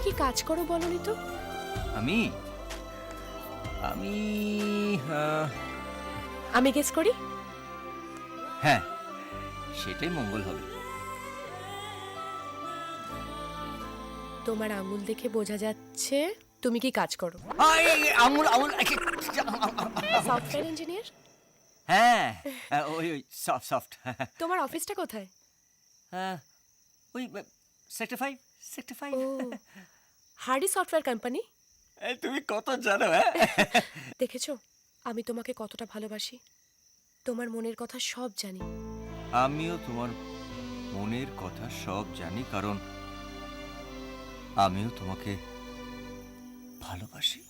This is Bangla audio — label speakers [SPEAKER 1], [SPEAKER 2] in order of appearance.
[SPEAKER 1] কি কাজ করো বলনি তো?
[SPEAKER 2] আমি আমি
[SPEAKER 1] আমি গেস করি।
[SPEAKER 2] হ্যাঁ, সেটাই মঙ্গল হবে।
[SPEAKER 1] তোমার আঙুল দেখে বোঝা যাচ্ছে তুমি কি কাজ করো।
[SPEAKER 2] আঙুল আঙুল
[SPEAKER 1] সফটওয়্যার ইঞ্জিনিয়ার।
[SPEAKER 2] হ্যাঁ, ওই ওই সফট সফট।
[SPEAKER 1] তোমার অফিসটা কোথায়?
[SPEAKER 2] ওই সেক্টর 5 সেক্টর 5।
[SPEAKER 1] ও, হার্ডি সফটওয়্যার কোম্পানি।
[SPEAKER 2] তুমি কত জানো? হ্যাঁ,
[SPEAKER 1] দেখেছো আমি তোমাকে কতটা ভালোবাসি, তোমার মনের কথা সব জানি।
[SPEAKER 2] আমিও তোমার মনের কথা সব জানি, কারণ আমিও তোমাকে ভালোবাসি।